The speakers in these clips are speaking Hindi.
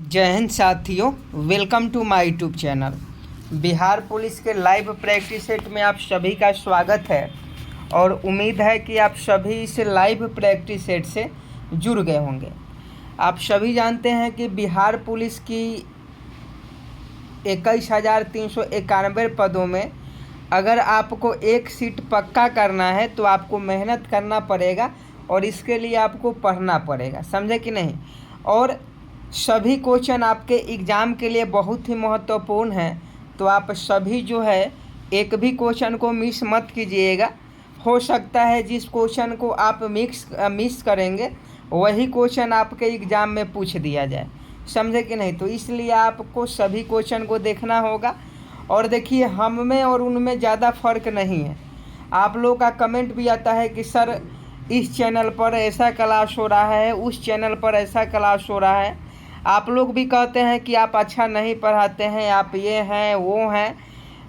जय हिंद साथियों, welcome to my YouTube channel. Bihar police के लाइव प्रैक्टिस सेट में आप सभी का स्वागत है और उम्मीद है कि आप सभी इस लाइव प्रैक्टिस सेट से जुड़ गए होंगे। आप सभी जानते हैं कि बिहार पुलिस की 21,391 पदों में अगर आपको एक सीट पक्का करना है तो आपको मेहनत करना पड़ेगा और इसके लिए आपको पढ़ना पड़ेगा, समझे कि नहीं। और सभी क्वेश्चन आपके एग्ज़ाम के लिए बहुत ही महत्वपूर्ण हैं, तो आप सभी जो है एक भी क्वेश्चन को मिस मत कीजिएगा। हो सकता है जिस क्वेश्चन को आप मिस करेंगे वही क्वेश्चन आपके एग्ज़ाम में पूछ दिया जाए, समझे कि नहीं। तो इसलिए आपको सभी क्वेश्चन को देखना होगा। और देखिए, हम में और उनमें ज़्यादा फ़र्क नहीं है। आप लोगों का कमेंट भी आता है कि सर इस चैनल पर ऐसा क्लास हो रहा है, उस चैनल पर ऐसा क्लास हो रहा है। आप लोग भी कहते हैं कि आप अच्छा नहीं पढ़ाते हैं, आप ये हैं वो हैं।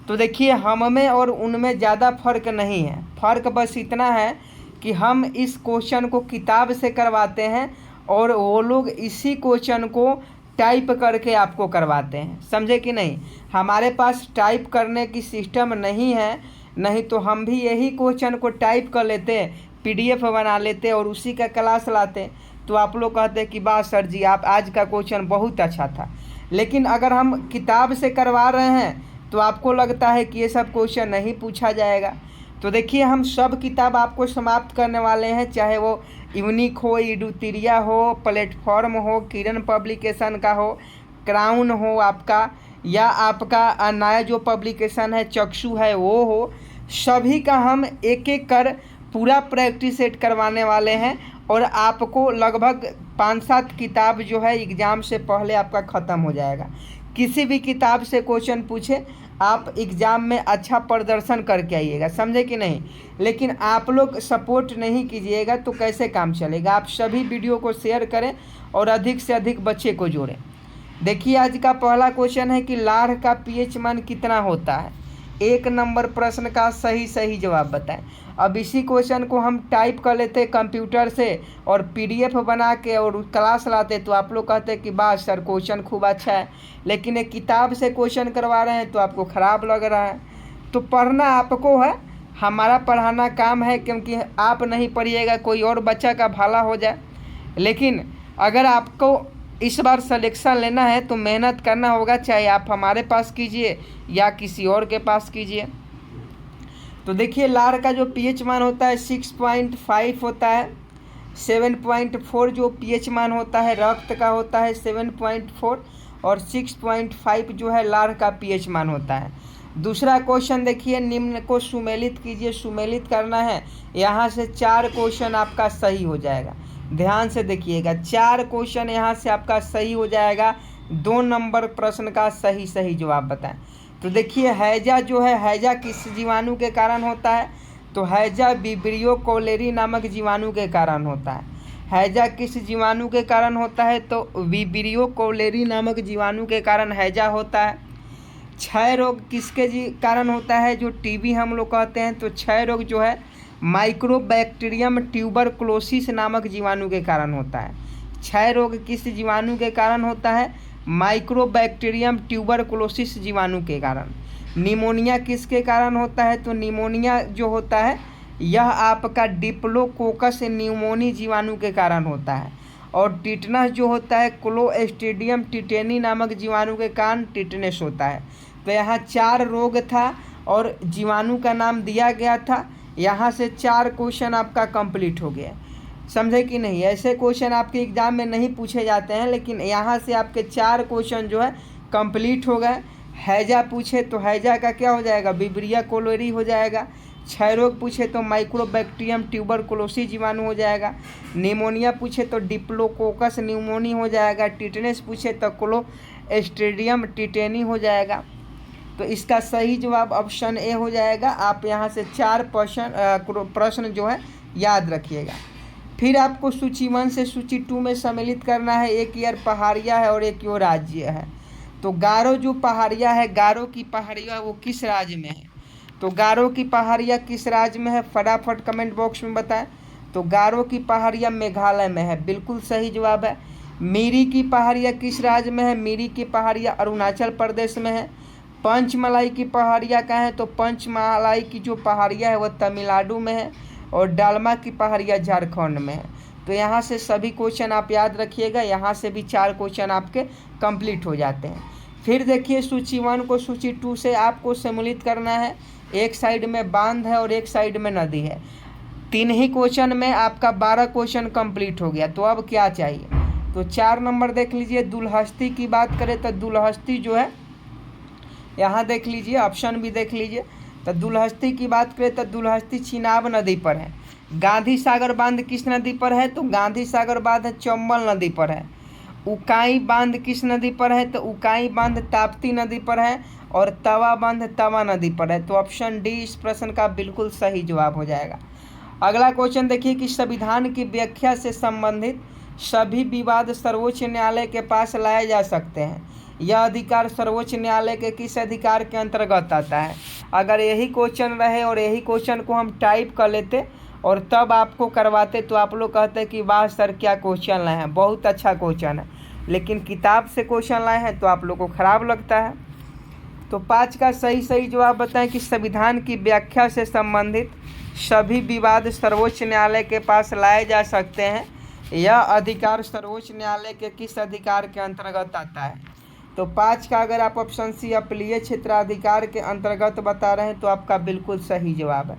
तो देखिए, हम में और उनमें ज़्यादा फ़र्क नहीं है। फ़र्क बस इतना है कि हम इस क्वेश्चन को किताब से करवाते हैं और वो लोग इसी क्वेश्चन को टाइप करके आपको करवाते हैं, समझे कि नहीं। हमारे पास टाइप करने की सिस्टम नहीं है, नहीं तो हम भी यही क्वेश्चन को टाइप कर लेते, PDF बना लेते और उसी का क्लास लाते। तो आप लोग कहते हैं कि वाह सर जी, आप आज का क्वेश्चन बहुत अच्छा था। लेकिन अगर हम किताब से करवा रहे हैं तो आपको लगता है कि ये सब क्वेश्चन नहीं पूछा जाएगा। तो देखिए, हम सब किताब आपको समाप्त करने वाले हैं, चाहे वो यूनिक हो, एडुतेरिया हो, प्लेटफॉर्म हो, किरण पब्लिकेशन का हो, क्राउन हो आपका, या आपका नया जो पब्लिकेशन है चक्षु है वो हो। सभी का हम एक एक कर पूरा प्रैक्टिस सेट करवाने वाले हैं और आपको लगभग 5-7 किताब जो है एग्ज़ाम से पहले आपका ख़त्म हो जाएगा। किसी भी किताब से क्वेश्चन पूछे, आप एग्ज़ाम में अच्छा प्रदर्शन करके आइएगा, समझे कि नहीं। लेकिन आप लोग सपोर्ट नहीं कीजिएगा तो कैसे काम चलेगा। आप सभी वीडियो को शेयर करें और अधिक से अधिक बच्चे को जोड़ें। देखिए, आज का पहला क्वेश्चन है कि लार का pH मान कितना होता है। 1 नंबर प्रश्न का सही जवाब बताएं। अब इसी क्वेश्चन को हम टाइप कर लेते कंप्यूटर से और PDF बना के और क्लास लाते, तो आप लोग कहते कि वाह सर क्वेश्चन खूब अच्छा है। लेकिन एक किताब से क्वेश्चन करवा रहे हैं तो आपको ख़राब लग रहा है। तो पढ़ना आपको है, हमारा पढ़ाना काम है, क्योंकि आप नहीं पढ़िएगा कोई और बच्चा का भला हो जाए। लेकिन अगर आपको इस बार सिलेक्शन लेना है तो मेहनत करना होगा, चाहे आप हमारे पास कीजिए या किसी और के पास कीजिए। तो देखिए, लार का जो pH मान होता है 6.5 होता है। 7.4 जो pH मान होता है रक्त का होता है 7.4 और 6.5 जो है लार का pH मान होता है। दूसरा क्वेश्चन देखिए, निम्न को सुमेलित कीजिए। सुमेलित करना है, यहाँ से 4 क्वेश्चन आपका सही हो जाएगा। ध्यान से देखिएगा, 4 क्वेश्चन यहाँ से आपका सही हो जाएगा। 2 नंबर प्रश्न का सही जवाब बताएं। तो देखिए, हैजा जो है, हैजा किस जीवाणु के कारण होता है, तो हैजा विब्रियो कौलेरी नामक जीवाणु के कारण होता है। हैजा किस जीवाणु के कारण होता है, तो विब्रियो कौलेरी नामक जीवाणु के कारण हैजा होता है। क्षय रोग किसके कारण होता है, जो TB हम लोग कहते हैं, तो क्षय रोग जो है माइक्रोबैक्टीरियम ट्यूबरकुलोसिस नामक जीवाणु के कारण होता है। क्षय रोग किस जीवाणु के कारण होता है, माइक्रोबैक्टीरियम ट्यूबरकुलोसिस जीवाणु के कारण। निमोनिया किसके कारण होता है, तो निमोनिया जो होता है यह आपका डिप्लोकोकस न्यूमोनी जीवाणु के कारण होता है। और टिटनस जो होता है क्लोस्ट्रीडियम टिटेनी नामक जीवाणु के कारण टिटनेस होता है। तो यहाँ 4 रोग था और जीवाणु का नाम दिया गया था। यहाँ से 4 क्वेश्चन आपका कंप्लीट हो गया, समझे कि नहीं। ऐसे क्वेश्चन आपके एग्ज़ाम में नहीं पूछे जाते हैं, लेकिन यहाँ से आपके 4 क्वेश्चन जो है कंप्लीट हो गए। हैजा पूछे तो हैजा का क्या हो जाएगा, विब्रिया कौलेरी हो जाएगा। क्षय रोग पूछे तो माइक्रोबैक्टीरियम ट्यूबरकुलोसिस जीवाणु हो जाएगा। निमोनिया पूछे तो डिप्लोकोकस न्यूमोनी हो जाएगा। टिटनेस पूछे तो क्लोस्ट्रीडियम टिटेनी हो जाएगा। तो इसका सही जवाब ऑप्शन ए हो जाएगा। आप यहाँ से 4 प्रश्न जो है याद रखिएगा। फिर आपको सूची 1 से सूची 2 में सम्मिलित करना है। एक यार पहाड़िया है और एक यो राज्य है। तो गारो जो पहाड़िया है, गारो की पहाड़िया वो किस राज्य में है, तो गारो की पहाड़िया किस राज्य में है, फटाफट कमेंट बॉक्स में बताएं। तो गारो की पहाड़िया मेघालय में है, बिल्कुल सही जवाब है। मिरी की पहाड़ियाँ किस राज्य में है? मिरी की पहाड़ियाँ अरुणाचल प्रदेश में है। पंचमलाई की पहाड़ियाँ कहाँ है? तो पंचमलाई की जो पहाड़ियाँ है वह तमिलनाडु में है। और डालमा की पहाड़ियाँ झारखंड में है। तो यहाँ से सभी क्वेश्चन आप याद रखिएगा, यहाँ से भी 4 क्वेश्चन आपके कंप्लीट हो जाते हैं। फिर देखिए सूची 1 को सूची 2 से आपको सम्मिलित करना है। एक साइड में बांध है और एक साइड में नदी है। 3 ही क्वेश्चन में आपका 12 क्वेश्चन कंप्लीट हो गया। तो अब क्या चाहिए? तो 4 नंबर देख लीजिए, दुलहस्ती की बात करें तो दुलहस्ती जो है, यहाँ देख लीजिए, ऑप्शन भी देख लीजिए। तो दुलहस्ती की बात करें तो दुलहस्ती चिनाब नदी पर है। गांधी सागर बांध किस नदी पर है? तो गांधी सागर बांध चंबल नदी पर है। उकाई बांध किस नदी पर है? तो उकाई बांध ताप्ती नदी पर है। और तवा बांध तवा नदी पर है। तो ऑप्शन डी इस प्रश्न का बिल्कुल सही जवाब हो जाएगा। अगला क्वेश्चन देखिए कि संविधान की व्याख्या से संबंधित सभी विवाद सर्वोच्च न्यायालय के पास लाए जा सकते हैं। यह अधिकार सर्वोच्च न्यायालय के किस अधिकार के अंतर्गत आता है? अगर यही क्वेश्चन रहे और यही क्वेश्चन को हम टाइप कर लेते और तब आपको करवाते तो आप लोग कहते कि वाह सर क्या क्वेश्चन लाए हैं, बहुत अच्छा क्वेश्चन है। लेकिन किताब से क्वेश्चन लाए हैं तो आप लोग को खराब लगता है। तो 5 का सही जवाब बताएं कि संविधान की व्याख्या से संबंधित सभी विवाद सर्वोच्च न्यायालय के पास लाए जा सकते हैं। यह अधिकार सर्वोच्च न्यायालय के किस अधिकार के अंतर्गत आता है? तो 5 का अगर आप ऑप्शन सी अपीलीय क्षेत्राधिकार के अंतर्गत बता रहे हैं तो आपका बिल्कुल सही जवाब है।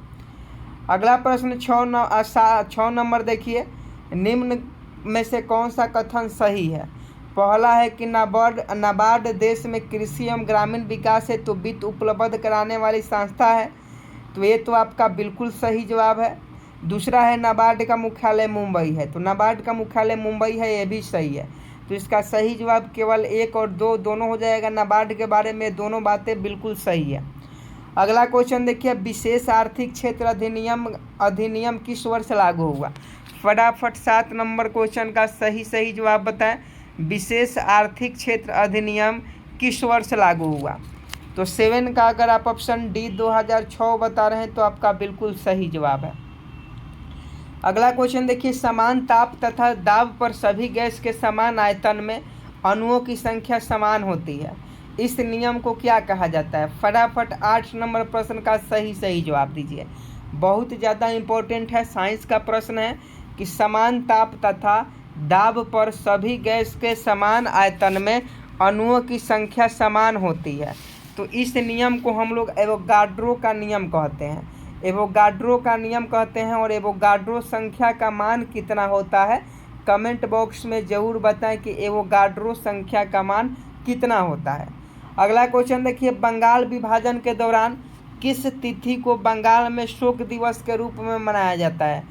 अगला प्रश्न 6 नंबर देखिए, निम्न में से कौन सा कथन सही है? पहला है कि नाबार्ड देश में कृषि एवं ग्रामीण विकास हेतु वित्त उपलब्ध कराने वाली संस्था है। तो ये तो आपका बिल्कुल सही जवाब है। दूसरा है नाबार्ड का मुख्यालय मुंबई है। तो नाबार्ड का मुख्यालय मुंबई है, ये भी सही है। तो इसका सही जवाब केवल 1 और 2 दोनों हो जाएगा। नाबार्ड के बारे में दोनों बातें बिल्कुल सही है। अगला क्वेश्चन देखिए, विशेष आर्थिक क्षेत्र अधिनियम किस वर्ष लागू हुआ? फटाफट 7 नंबर क्वेश्चन का सही जवाब बताएं। विशेष आर्थिक क्षेत्र अधिनियम किस वर्ष लागू हुआ? तो 7 का अगर आप ऑप्शन डी 2006 बता रहे हैं तो आपका बिल्कुल सही जवाब है। अगला क्वेश्चन देखिए, समान ताप तथा दाब पर सभी गैस के समान आयतन में अणुओं की संख्या समान होती है। इस नियम को क्या कहा जाता है? फटाफट 8 नंबर प्रश्न का सही जवाब दीजिए। बहुत ज़्यादा इम्पोर्टेंट है, साइंस का प्रश्न है कि समान ताप तथा दाब पर सभी गैस के समान आयतन में अणुओं की संख्या समान होती है। तो इस नियम को हम लोग एवोगाड्रो का नियम कहते हैं। एवोगाड्रो का नियम कहते हैं। और एवोगाड्रो संख्या का मान कितना होता है? कमेंट बॉक्स में ज़रूर बताएं कि एवोगाड्रो संख्या का मान कितना होता है। अगला क्वेश्चन देखिए, बंगाल विभाजन के दौरान किस तिथि को बंगाल में शोक दिवस के रूप में मनाया जाता है?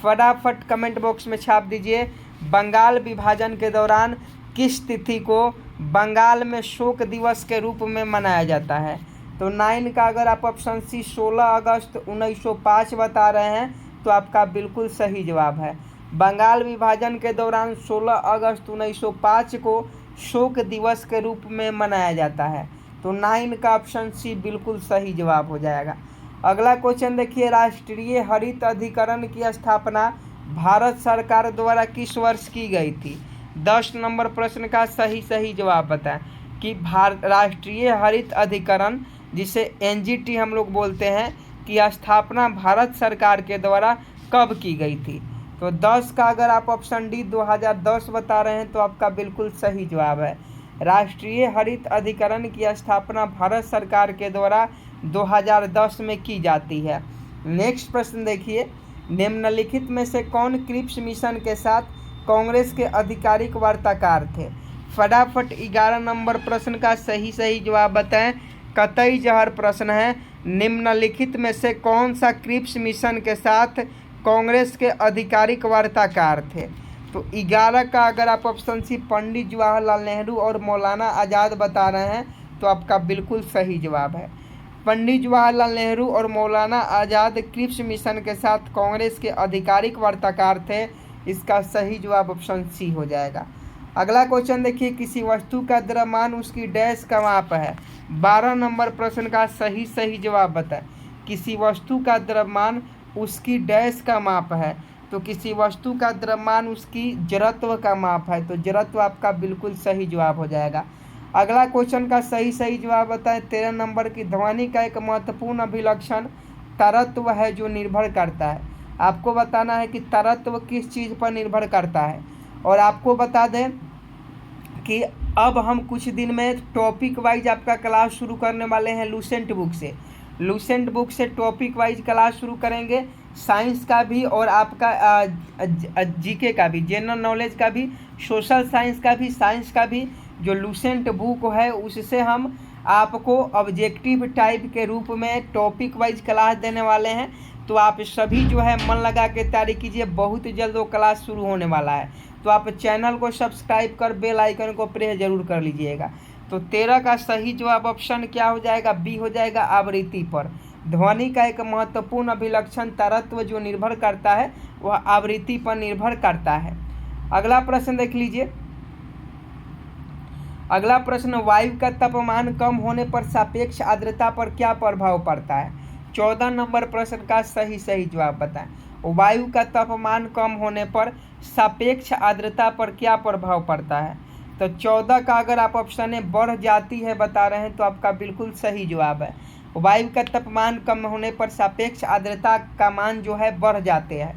फटाफट कमेंट बॉक्स में छाप दीजिए, बंगाल विभाजन के दौरान किस तिथि को बंगाल में शोक दिवस के रूप में मनाया जाता है? तो 9 का अगर आप ऑप्शन सी 16 अगस्त 1905 बता रहे हैं तो आपका बिल्कुल सही जवाब है। बंगाल विभाजन के दौरान 16 अगस्त 1905 को शोक दिवस के रूप में मनाया जाता है। तो 9 का ऑप्शन सी बिल्कुल सही जवाब हो जाएगा। अगला क्वेश्चन देखिए, राष्ट्रीय हरित अधिकरण की स्थापना भारत सरकार द्वारा किस वर्ष की गई थी? 10 नंबर प्रश्न का सही जवाब बताएं कि राष्ट्रीय हरित अधिकरण, जिसे एनजीटी हम लोग बोलते हैं, की स्थापना भारत सरकार के द्वारा कब की गई थी? तो 10 का अगर आप ऑप्शन डी 2010 बता रहे हैं तो आपका बिल्कुल सही जवाब है। राष्ट्रीय हरित अधिकरण की स्थापना भारत सरकार के द्वारा 2010 में की जाती है। नेक्स्ट प्रश्न देखिए, निम्नलिखित में से कौन क्रिप्स मिशन के साथ कांग्रेस के आधिकारिक वार्ताकार थे? फटाफट 11 नंबर प्रश्न का सही जवाब बताएं। कतई जहर प्रश्न है। निम्नलिखित में से कौन सा क्रिप्स मिशन के साथ कांग्रेस के आधिकारिक वार्ताकार थे? तो 11 का अगर आप ऑप्शन सी पंडित जवाहरलाल नेहरू और मौलाना आज़ाद बता रहे हैं तो आपका बिल्कुल सही जवाब है। पंडित जवाहरलाल नेहरू और मौलाना आज़ाद क्रिप्स मिशन के साथ कांग्रेस के आधिकारिक वार्ताकार थे। इसका सही जवाब ऑप्शन सी हो जाएगा। अगला क्वेश्चन देखिए, किसी वस्तु का द्रव्यमान उसकी डैश का माप है। 12 नंबर प्रश्न का सही जवाब बताएं। किसी वस्तु का द्रव्यमान उसकी डैश का माप है। तो किसी वस्तु का द्रव्यमान उसकी जड़त्व का माप है, तो जड़त्व आपका बिल्कुल सही जवाब हो जाएगा। अगला क्वेश्चन का सही जवाब बताएं। 13 नंबर की, ध्वनि का एक महत्वपूर्ण अभिलक्षण तरत्व है जो निर्भर करता है। आपको बताना है कि तरत्व किस चीज़ पर निर्भर करता है। और आपको बता दें कि अब हम कुछ दिन में टॉपिक वाइज आपका क्लास शुरू करने वाले हैं लूसेंट बुक से। लूसेंट बुक से टॉपिक वाइज क्लास शुरू करेंगे, साइंस का भी और आपका जीके का भी, जनरल नॉलेज का भी, सोशल साइंस का भी, साइंस का भी। जो लूसेंट बुक है उससे हम आपको ऑब्जेक्टिव टाइप के रूप में टॉपिक वाइज क्लास देने वाले हैं। तो आप सभी जो है मन लगा के तैयारी कीजिए, बहुत जल्द वो क्लास शुरू होने वाला है। तो आप चैनल को सब्सक्राइब कर बेल आइकन को प्रेस जरूर कर लीजिएगा। तो 13 का सही जवाब ऑप्शन क्या हो जाएगा? बी हो जाएगा, आवृत्ति पर। ध्वनि का एक महत्वपूर्ण अभिलक्षण तरत्व जो निर्भर करता है वह आवृत्ति पर निर्भर करता है। अगला प्रश्न देख लीजिए। अगला प्रश्न, वायु का तापमान कम होने पर सापेक्ष आर्द्रता पर क्या प्रभाव पड़ता है? 14 नंबर प्रश्न का सही जवाब बताएं। वायु का तापमान कम होने पर सापेक्ष आर्द्रता पर क्या प्रभाव पड़ता है? तो 14 का अगर आप ऑप्शन ए बढ़ जाती है बता रहे हैं तो आपका बिल्कुल सही जवाब है। वायु का तापमान कम होने पर सापेक्ष आर्द्रता का मान जो है बढ़ जाते हैं।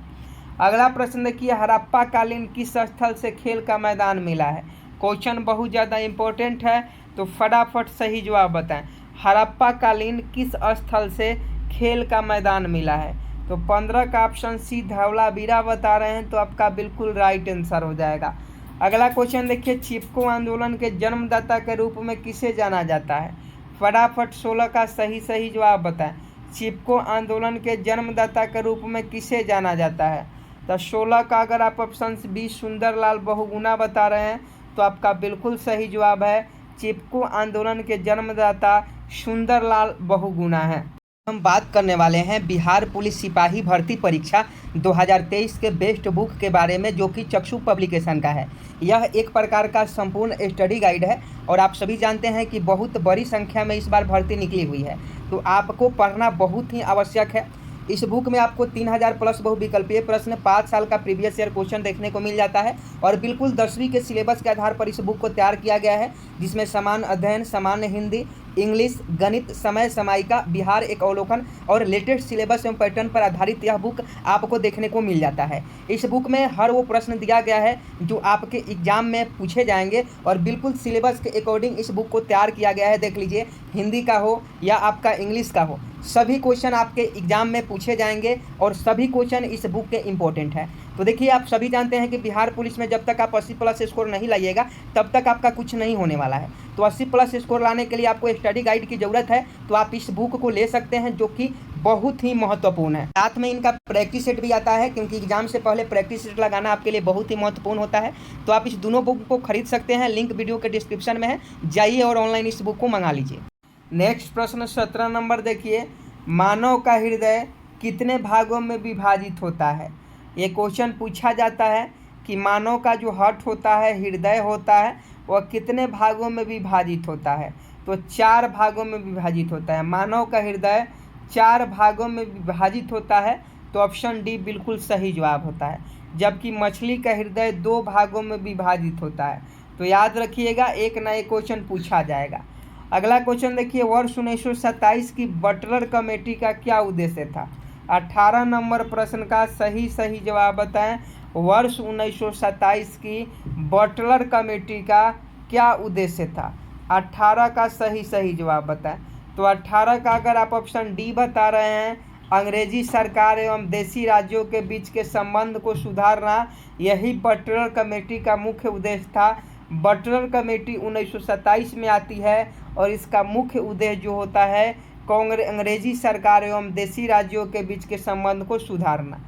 अगला प्रश्न देखिए, हड़प्पा कालीन किस स्थल से खेल का मैदान मिला है? क्वेश्चन बहुत ज़्यादा इम्पोर्टेंट है, तो फटाफट सही जवाब बताएं। हड़प्पा कालीन किस स्थल से खेल का मैदान मिला है? तो 15 का ऑप्शन सी धवलावीरा बता रहे हैं, तो आपका बिल्कुल राइट आंसर हो जाएगा। अगला क्वेश्चन देखिए, चिपको आंदोलन के जन्मदाता के रूप में किसे जाना जाता है? फटाफट 16 का सही जवाब बताएं। चिपको आंदोलन के जन्मदाता के रूप में किसे जाना जाता है? तो 16 का अगर आप ऑप्शन बी सुंदरलाल बहुगुणा बता रहे हैं तो आपका बिल्कुल सही जवाब है। चिपको आंदोलन के जन्मदाता सुंदरलाल बहुगुणा है। हम बात करने वाले हैं बिहार पुलिस सिपाही भर्ती परीक्षा 2023 के बेस्ट बुक के बारे में, जो कि चक्षु पब्लिकेशन का है। यह एक प्रकार का संपूर्ण स्टडी गाइड है और आप सभी जानते हैं कि बहुत बड़ी संख्या में इस बार भर्ती निकली हुई है, तो आपको पढ़ना बहुत ही आवश्यक है। इस बुक में आपको 3000 प्लस बहुविकल्पीय प्रश्न, 5 साल का प्रीवियस ईयर क्वेश्चन देखने को मिल जाता है और बिल्कुल 10वीं के सिलेबस के आधार पर इस बुक को तैयार किया गया है, जिसमें समान अध्ययन, सामान्य हिंदी, इंग्लिश, गणित, समय समायिका, बिहार एक अवलोकन और लेटेस्ट सिलेबस एवं पैटर्न पर आधारित यह बुक आपको देखने को मिल जाता है। इस बुक में हर वो प्रश्न दिया गया है जो आपके एग्जाम में पूछे जाएंगे और बिल्कुल सिलेबस के अकॉर्डिंग इस बुक को तैयार किया गया है। देख लीजिए, हिंदी का हो या आपका इंग्लिश का हो, सभी क्वेश्चन आपके एग्जाम में पूछे जाएंगे और सभी क्वेश्चन इस बुक के इम्पोर्टेंट है। तो देखिए, आप सभी जानते हैं कि बिहार पुलिस में जब तक आप 80 प्लस स्कोर नहीं लाइएगा तब तक आपका कुछ नहीं होने वाला है। तो 80 प्लस स्कोर लाने के लिए आपको एक स्टडी गाइड की ज़रूरत है, तो आप इस बुक को ले सकते हैं, जो कि बहुत ही महत्वपूर्ण है। साथ में इनका प्रैक्टिस सेट भी आता है, क्योंकि एग्जाम से पहले प्रैक्टिस सेट लगाना आपके लिए बहुत ही महत्वपूर्ण होता है। तो आप इस दोनों बुक को खरीद सकते हैं, लिंक वीडियो के डिस्क्रिप्शन में है, जाइए और ऑनलाइन इस बुक को मंगा लीजिए। नेक्स्ट प्रश्न 17 नंबर देखिए, मानव का हृदय कितने भागों में विभाजित होता है? ये क्वेश्चन पूछा जाता है कि मानव का जो हार्ट होता है, हृदय होता है, वह कितने भागों में विभाजित होता है? तो 4 भागों में विभाजित होता है। मानव का हृदय 4 भागों में विभाजित होता है, तो ऑप्शन डी बिल्कुल सही जवाब होता है। जबकि मछली का हृदय 2 भागों में विभाजित होता है। तो याद रखिएगा, एक ना एक क्वेश्चन पूछा जाएगा। अगला क्वेश्चन देखिए, वर्ष 1927 की बटलर कमेटी का क्या उद्देश्य था? 18 नंबर प्रश्न का सही जवाब बताएं। वर्ष 1927 की बटलर कमेटी का क्या उद्देश्य था? 18 का सही जवाब बताएं। तो 18 का अगर आप ऑप्शन डी बता रहे हैं, अंग्रेजी सरकार एवं देशी राज्यों के बीच के संबंध को सुधारना, यही बटलर कमेटी का मुख्य उद्देश्य था। बटलर कमेटी 1927 में आती है और इसका मुख्य उद्देश्य जो होता है अंग्रेजी सरकार एवं देशी राज्यों के बीच के संबंध को सुधारना।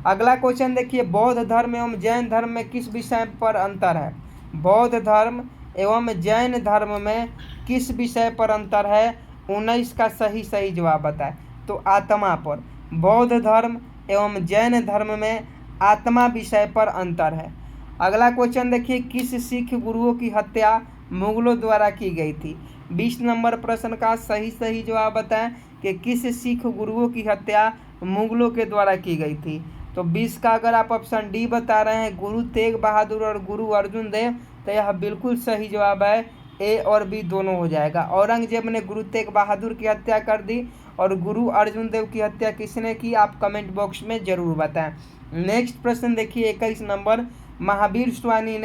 अगला क्वेश्चन देखिए, बौद्ध धर्म एवं जैन धर्म में किस विषय पर अंतर है? बौद्ध धर्म एवं जैन धर्म में किस विषय पर अंतर है? 19 का सही जवाब बताएं। तो आत्मा पर। बौद्ध धर्म एवं जैन धर्म में आत्मा विषय पर अंतर है। अगला क्वेश्चन देखिए, किस सिख गुरुओं की हत्या मुगलों द्वारा की गई थी? 20 नंबर प्रश्न का सही जवाब बताएं कि किस सिख गुरुओं की हत्या मुगलों के द्वारा की गई थी? तो 20 का अगर आप ऑप्शन डी बता रहे हैं गुरु तेग बहादुर और गुरु अर्जुन देव, तो यह बिल्कुल सही जवाब है, ए और बी दोनों हो जाएगा। औरंगजेब ने गुरु तेग बहादुर की हत्या कर दी और गुरु अर्जुन देव की हत्या किसने की, आप कमेंट बॉक्स में जरूर बताएं। नेक्स्ट प्रश्न देखिए 21 नंबर, महावीर स्वामी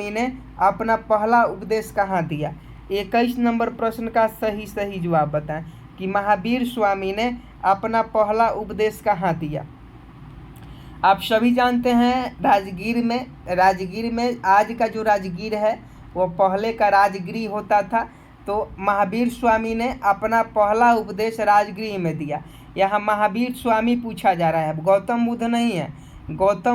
ने अपना पहला उपदेश कहाँ दिया। 21 नंबर प्रश्न का सही जवाब बताएं कि महावीर स्वामी ने अपना पहला उपदेश कहाँ दिया। आप सभी जानते हैं राजगीर में आज का जो राजगीर है वो पहले का राजगृह होता था। तो महावीर स्वामी ने अपना पहला उपदेश राजगृह में दिया। यहाँ महावीर स्वामी पूछा जा रहा है, गौतम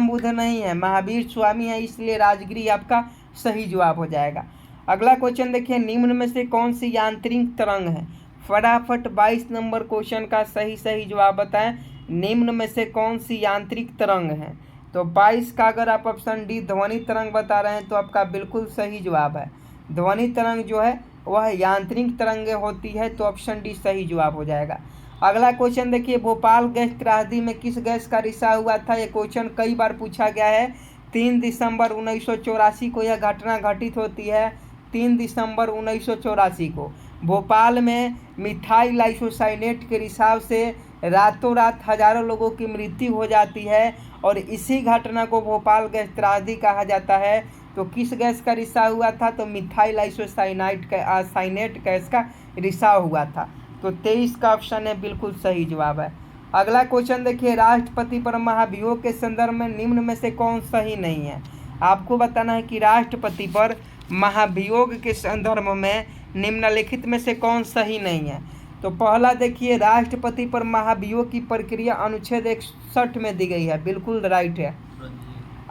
बुद्ध नहीं है, महावीर स्वामी है, इसलिए राजगृह आपका सही जवाब हो जाएगा। अगला क्वेश्चन देखिए, निम्न में से कौन सी यांत्रिक तरंग है। फटाफट 22 नंबर क्वेश्चन का सही जवाब बताएं, निम्न में से कौन सी यांत्रिक तरंग है। तो 22 का अगर आप ऑप्शन डी ध्वनि तरंग बता रहे हैं तो आपका बिल्कुल सही जवाब है। ध्वनि तरंग जो है वह यांत्रिक तरंगें होती है, तो ऑप्शन डी सही जवाब हो जाएगा। अगला क्वेश्चन देखिए, भोपाल गैस त्रासदी में किस गैस का रिसाव हुआ था। ये क्वेश्चन कई बार पूछा गया है। 3 दिसंबर 1984 को यह घटना घटित होती है। 3 दिसंबर 1984 को भोपाल में मिथाइल लाइसोसाइनेट के रिसाव से रातों रात हजारों लोगों की मृत्यु हो जाती है और इसी घटना को भोपाल गैस त्रासदी कहा जाता है। तो किस गैस का रिसाव हुआ था, तो मिथाइल लाइसोसाइनेट गैस का रिसाव हुआ था। तो 23 का ऑप्शन है बिल्कुल सही जवाब है। अगला क्वेश्चन देखिए, राष्ट्रपति पर महाभियोग के संदर्भ में निम्न में से कौन सही नहीं है। आपको बताना है कि राष्ट्रपति पर महाभियोग के संदर्भ में निम्नलिखित में से कौन सही नहीं है। तो पहला देखिए, राष्ट्रपति पर महाभियोग की प्रक्रिया अनुच्छेद 61 में दी गई है, बिल्कुल राइट है।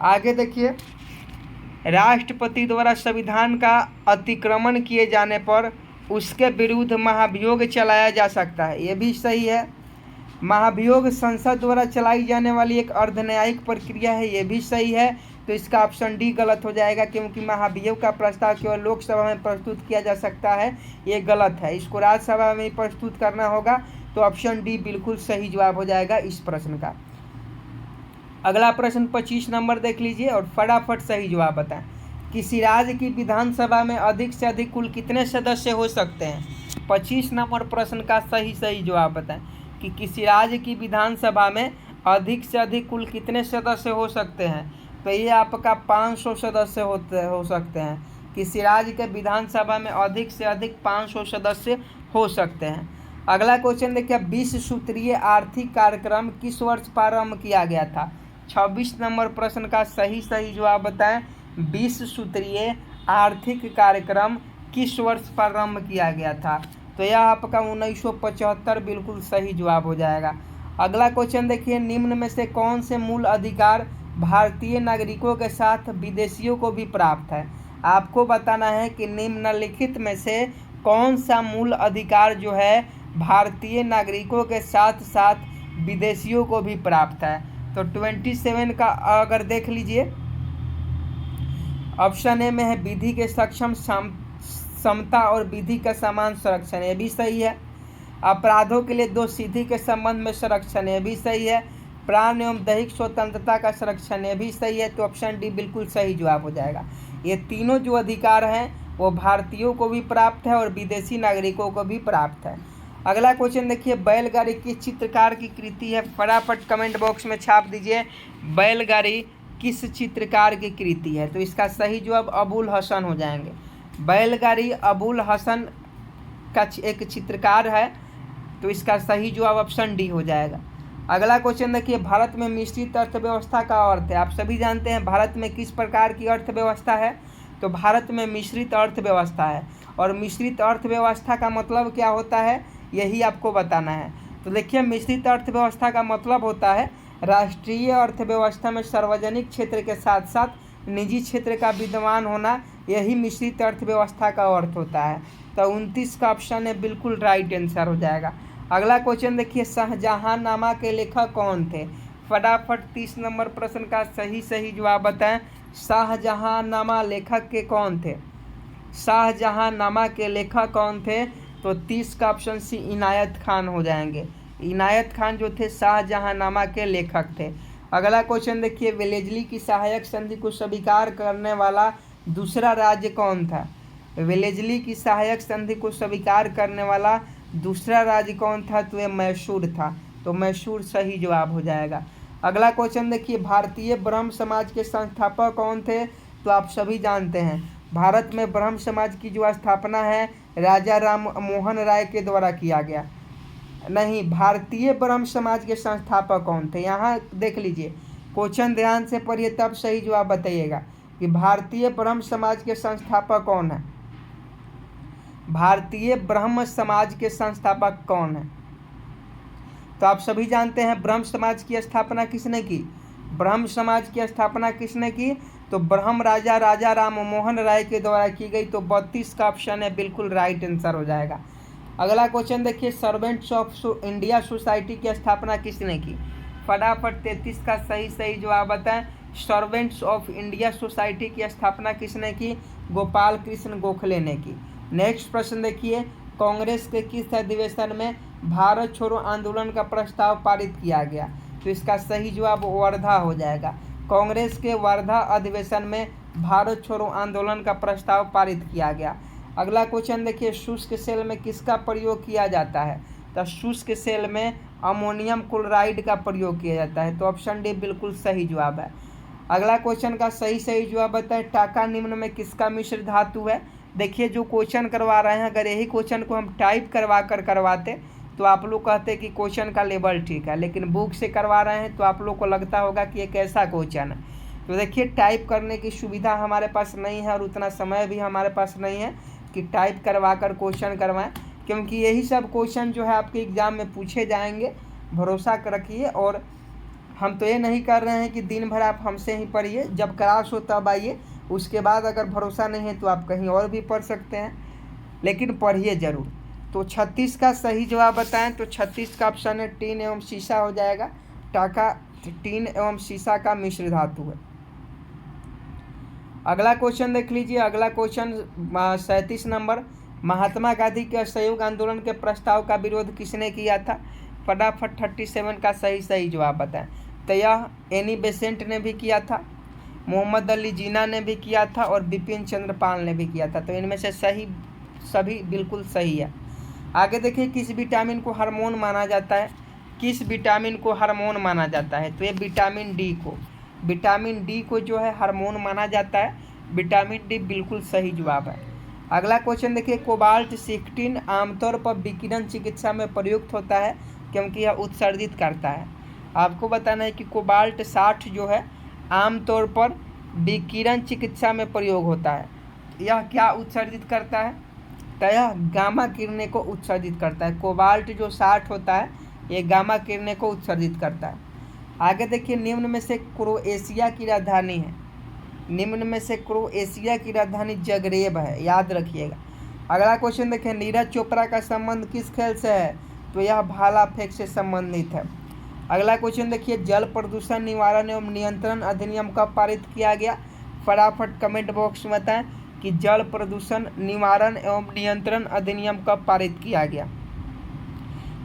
आगे देखिए, राष्ट्रपति द्वारा संविधान का अतिक्रमण किए जाने पर उसके विरुद्ध महाभियोग चलाया जा सकता है, ये भी सही है। महाभियोग संसद द्वारा चलाई जाने वाली एक अर्धन्यायिक प्रक्रिया है, ये भी सही है। तो इसका ऑप्शन डी गलत हो जाएगा, क्योंकि महाभियोग का प्रस्ताव केवल लोकसभा में प्रस्तुत किया जा सकता है, ये गलत है। इसको राज्यसभा में प्रस्तुत करना होगा। तो ऑप्शन डी बिल्कुल सही जवाब हो जाएगा इस प्रश्न का। अगला प्रश्न 25 नंबर देख लीजिए और फटाफट सही जवाब बताएं। किसी राज्य की विधानसभा में अधिक से अधिक कुल कितने सदस्य हो सकते हैं। 25 नंबर प्रश्न का सही जवाब बताएं कि किसी राज्य की विधानसभा में अधिक से अधिक कुल कितने सदस्य हो सकते हैं। तो ये आपका 500 सदस्य हो सकते हैं। किसी राज्य के विधानसभा में अधिक से अधिक 500 सदस्य हो सकते हैं। अगला क्वेश्चन देखिए, 20 सूत्रीय आर्थिक कार्यक्रम किस वर्ष प्रारंभ किया गया था। 26 नंबर प्रश्न का सही जवाब बताएं। 20 सूत्रीय आर्थिक कार्यक्रम किस वर्ष प्रारंभ किया गया था। तो यह आपका 1975 बिल्कुल सही जवाब हो जाएगा। अगला क्वेश्चन देखिए, निम्न में से कौन से मूल अधिकार भारतीय नागरिकों के साथ विदेशियों को भी प्राप्त है। आपको बताना है कि निम्नलिखित में से कौन सा मूल अधिकार जो है भारतीय नागरिकों के साथ साथ विदेशियों को भी प्राप्त है। तो 27 का अगर देख लीजिए, ऑप्शन ए में है विधि के सक्षम समता और विधि का समान संरक्षण, ये भी सही है। अपराधों के लिए दोषसिद्धि के संबंध में संरक्षण, ये भी सही है। प्राण एवं दैहिक स्वतंत्रता का संरक्षण, ये भी सही है। तो ऑप्शन डी बिल्कुल सही जवाब हो जाएगा। ये तीनों जो अधिकार हैं वो भारतीयों को भी प्राप्त है और विदेशी नागरिकों को भी प्राप्त है। अगला क्वेश्चन देखिए, बैलगाड़ी किस चित्रकार की कृति है। फटाफट कमेंट बॉक्स में छाप दीजिए, बैलगाड़ी किस चित्रकार की कृति है। तो इसका सही जवाब अबुल हसन हो जाएंगे। बैलगाड़ी अबुल हसन का एक चित्रकार है, तो इसका सही जवाब ऑप्शन डी हो जाएगा। अगला क्वेश्चन देखिए, भारत में मिश्रित अर्थव्यवस्था का अर्थ है। आप सभी जानते हैं भारत में किस प्रकार की अर्थव्यवस्था है। तो भारत में मिश्रित अर्थव्यवस्था है, और मिश्रित अर्थव्यवस्था का मतलब क्या होता है यही आपको बताना है। तो देखिए, मिश्रित अर्थव्यवस्था का मतलब होता है राष्ट्रीय अर्थव्यवस्था में सार्वजनिक क्षेत्र के साथ साथ निजी क्षेत्र का विद्यमान होना, यही मिश्रित अर्थव्यवस्था का अर्थ होता है। तो 29 का ऑप्शन है बिल्कुल राइट आंसर हो जाएगा। अगला क्वेश्चन देखिए, शाहजहांनामा के लेखक कौन थे। फटाफट 30 नंबर प्रश्न का सही जवाब बताएं। शाहजहांनामा लेखक के कौन थे। शाहजहांनामा के लेखक कौन थे। तो 30 का ऑप्शन सी इनायत खान हो जाएंगे। इनायत खान जो थे शाहजहांनामा के लेखक थे। अगला क्वेश्चन देखिए, वेलेस्ली की सहायक संधि को स्वीकार करने वाला दूसरा राज्य कौन था? वेलेस्ली की सहायक संधि को स्वीकार करने वाला दूसरा राज्य कौन था? तो ये मैसूर था। तो मैसूर सही जवाब हो जाएगा। अगला क्वेश्चन देखिए, भारतीय ब्रह्म समाज के संस्थापक कौन थे? तो आप सभी जानते हैं, भारत में ब्रह्म समाज की जो स्थापना है राजा राम मोहन राय के द्वारा किया गया। नहीं, भारतीय ब्रह्म समाज के संस्थापक कौन थे? यहाँ देख लीजिए, क्वेश्चन ध्यान से पढ़िए तब सही जवाब बताइएगा कि भारतीय ब्रह्म समाज के संस्थापक कौन है। भारतीय ब्रह्म समाज के संस्थापक कौन है? तो आप सभी जानते हैं ब्रह्म समाज की स्थापना किसने की? ब्रह्म समाज की स्थापना किसने की? तो ब्रह्म राजा राम मोहन राय के द्वारा की गई। तो 32 का ऑप्शन है बिल्कुल राइट आंसर हो जाएगा। अगला क्वेश्चन देखिए, सर्वेंट्स ऑफ इंडिया सोसाइटी की स्थापना किसने की? फटाफट 33 का सही जवाब बताएं। सर्वेंट्स ऑफ इंडिया सोसाइटी की स्थापना किसने की? गोपाल कृष्ण गोखले ने की। नेक्स्ट प्रश्न देखिए, कांग्रेस के किस अधिवेशन में भारत छोड़ो आंदोलन का प्रस्ताव पारित किया गया? तो इसका सही जवाब वर्धा हो जाएगा। कांग्रेस के वर्धा अधिवेशन में भारत छोड़ो आंदोलन का प्रस्ताव पारित किया गया। अगला क्वेश्चन देखिए, शुष्क सेल में किसका प्रयोग किया जाता है? तो शुष्क सेल में अमोनियम क्लोराइड का प्रयोग किया जाता है। तो ऑप्शन डी बिल्कुल सही जवाब है। अगला क्वेश्चन का सही जवाब बताएं, टाका निम्न में किसका मिश्र धातु है? देखिए, जो क्वेश्चन करवा रहे हैं, अगर यही क्वेश्चन को हम टाइप करवाते तो आप लोग कहते कि क्वेश्चन का लेवल ठीक है, लेकिन बुक से करवा रहे हैं तो आप लोग को लगता होगा कि ये कैसा क्वेश्चन है। तो देखिए, टाइप करने की सुविधा हमारे पास नहीं है और उतना समय भी हमारे पास नहीं है कि टाइप करवा कर क्वेश्चन करवाएं, क्योंकि यही सब क्वेश्चन जो है आपके एग्ज़ाम में पूछे जाएंगे, भरोसा रखिए। और हम तो ये नहीं कर रहे हैं कि दिन भर आप हमसे ही पढ़िए, जब क्लास हो तब आइए, उसके बाद अगर भरोसा नहीं है तो आप कहीं और भी पढ़ सकते हैं, लेकिन पढ़िए ज़रूर। तो 36 का सही जवाब बताएं। तो 36 का ऑप्शन है टीन एवं शीशा हो जाएगा। टाका टीन एवं शीशा का मिश्र धातु है। अगला क्वेश्चन देख लीजिए। अगला क्वेश्चन 37 नंबर, महात्मा गांधी के असहयोग आंदोलन के प्रस्ताव का विरोध किसने किया था? फटाफट 37 का सही जवाब बताएं। तो यह एनी बेसेंट ने भी किया था, मोहम्मद अली जिन्ना ने भी किया था और बिपिन चंद्र पाल ने भी किया था। तो इनमें से सभी बिल्कुल सही है। आगे देखिए, किस विटामिन को हार्मोन माना जाता है? किस विटामिन को हार्मोन माना जाता है? तो ये विटामिन डी को जो है हार्मोन माना जाता है। विटामिन डी बिल्कुल सही जवाब है। अगला क्वेश्चन देखिए, कोबाल्ट 16 आमतौर पर विकिरण चिकित्सा में प्रयुक्त होता है क्योंकि यह उत्सर्जित करता है। आपको बताना है कि कोबाल्ट 60 जो है आमतौर पर विकिरण चिकित्सा में प्रयोग होता है। यह क्या उत्सर्जित करता है? तो यह गामा किरणें को उत्सर्जित करता है। कोबाल्ट जो 60 होता है ये गामा किरणें को उत्सर्जित करता है। आगे देखिए, निम्न में से क्रोएशिया की राजधानी है। निम्न में से क्रोएशिया की राजधानी जगरेब है, याद रखिएगा। अगला क्वेश्चन देखिए, नीरज चोपड़ा का संबंध किस खेल से है? तो यह भाला फेंक से संबंधित है। अगला क्वेश्चन देखिए, जल प्रदूषण निवारण एवं नियंत्रण अधिनियम कब पारित किया गया? फटाफट कमेंट बॉक्स में बताएं कि जल प्रदूषण निवारण एवं नियंत्रण अधिनियम कब पारित किया गया।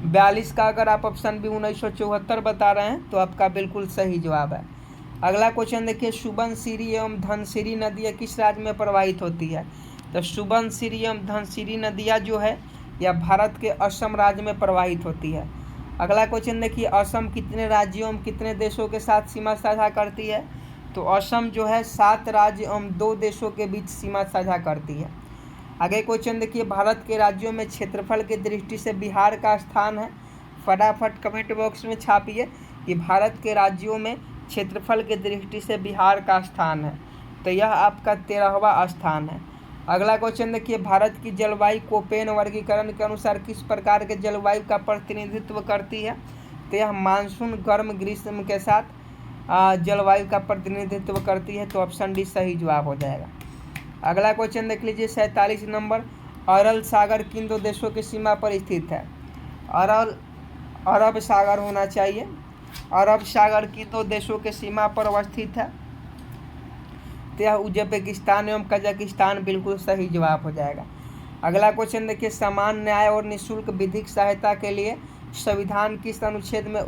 42 का अगर आप ऑप्शन भी 1974 बता रहे हैं तो आपका बिल्कुल सही जवाब है। अगला क्वेश्चन देखिए, सुबनसिरी एवं धनसिरी नदियाँ किस राज्य में प्रवाहित होती है? तो सुबनसिरी एवं धनसिरी नदियाँ जो है यह भारत के असम राज्य में प्रवाहित होती है। अगला क्वेश्चन देखिए, असम कितने राज्यों एवं कितने देशों के साथ सीमा साझा करती है? तो असम जो है 7 राज्य एवं 2 देशों के बीच सीमा साझा करती है। आगे क्वेश्चन देखिए, भारत के राज्यों में क्षेत्रफल की दृष्टि से बिहार का स्थान है। फटाफट कमेंट बॉक्स में छापिए कि भारत के राज्यों में क्षेत्रफल की दृष्टि से बिहार का स्थान है। तो यह आपका 13वां स्थान है। अगला क्वेश्चन देखिए, भारत की जलवायु कोपेन वर्गीकरण के अनुसार किस प्रकार के जलवायु का प्रतिनिधित्व करती है? तो यह मानसून गर्म ग्रीष्म के साथ जलवायु का प्रतिनिधित्व करती है। तो ऑप्शन डी सही जवाब हो जाएगा। अगला क्वेश्चन देख लीजिए, 47 नंबर, अरल सागर किन 2 देशों की सीमा पर स्थित है? अरब सागर होना चाहिए। अरब सागर किन 2 देशों के सीमा पर अवस्थित है? तो यह उज्बेकिस्तान एवं कजाकिस्तान बिल्कुल सही जवाब हो जाएगा। अगला क्वेश्चन देखिए, समान न्याय और निःशुल्क विधिक सहायता के लिए संविधान किस अनुच्छेद में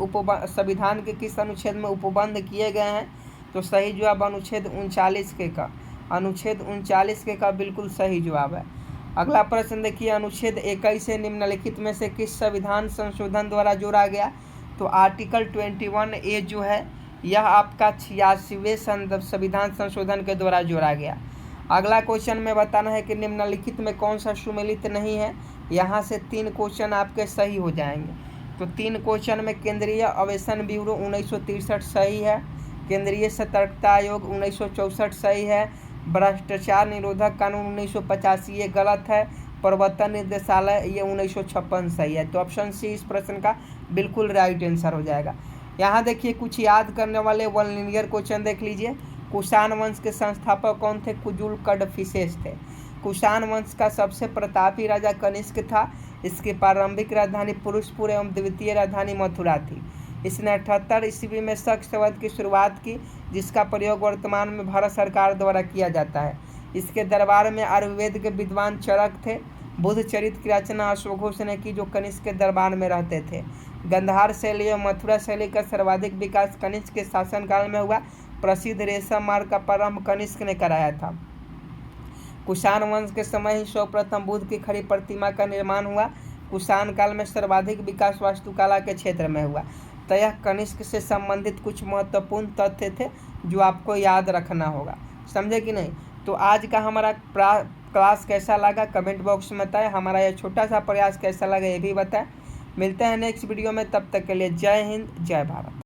संविधान के किस अनुच्छेद में उपबंध किए गए हैं? तो सही जवाब अनुच्छेद 39 के का, अनुच्छेद 39 के का बिल्कुल सही जवाब है। अगला प्रश्न देखिए, अनुच्छेद 21 से निम्नलिखित में से किस संविधान संशोधन द्वारा जोड़ा गया? तो आर्टिकल 21A जो है यह आपका 86वें संविधान संशोधन के द्वारा जोड़ा गया। अगला क्वेश्चन में बताना है कि निम्नलिखित में कौन सा सुमेलित नहीं है। यहाँ से 3 क्वेश्चन आपके सही हो जाएंगे। तो 3 क्वेश्चन में केंद्रीय अन्वेषण ब्यूरो 1963 सही है, केंद्रीय सतर्कता आयोग 1964 सही है, भ्रष्टाचार निरोधक कानून 1985 ये गलत है, प्रवर्तन निदेशालय ये 1956 सही है। तो ऑप्शन सी इस प्रश्न का बिल्कुल राइट आंसर हो जाएगा। यहाँ देखिए कुछ याद करने वाले वन लिनियर क्वेश्चन देख लीजिए। कुषाण वंश के संस्थापक कौन थे? कुजुल कडफिसेस थे। कुषाण वंश का सबसे प्रतापी राजा कनिष्क था। इसकी प्रारंभिक राजधानी पुरुषपुर एवं द्वितीय राजधानी मथुरा थी। इसने 78 ईस्वी में शक शब्द की शुरुआत की, जिसका प्रयोग वर्तमान में भारत सरकार द्वारा किया जाता है। इसके दरबार में आयुर्वेद के विद्वान चरक थे। बुद्ध चरित्र की रचना अश्वघोष ने की, जो कनिष्क के दरबार में रहते थे। गंधार शैली एवं मथुरा शैली का सर्वाधिक विकास कनिष्क के शासनकाल में हुआ। प्रसिद्ध रेशम मार्ग का प्रारंभ कनिष्क ने कराया था। कुषाण वंश के समय ही सर्वप्रथम बुद्ध की खड़ी प्रतिमा का निर्माण हुआ। कुषाण काल में सर्वाधिक विकास वास्तुकला के क्षेत्र में हुआ। तो यह कनिष्क से संबंधित कुछ महत्वपूर्ण तथ्य थे जो आपको याद रखना होगा। समझे कि नहीं? तो आज का हमारा क्लास कैसा लगा कमेंट बॉक्स में बताएं। हमारा यह छोटा सा प्रयास कैसा लगा ये भी बताएं। मिलते हैं नेक्स्ट वीडियो में, तब तक के लिए जय हिंद जय भारत।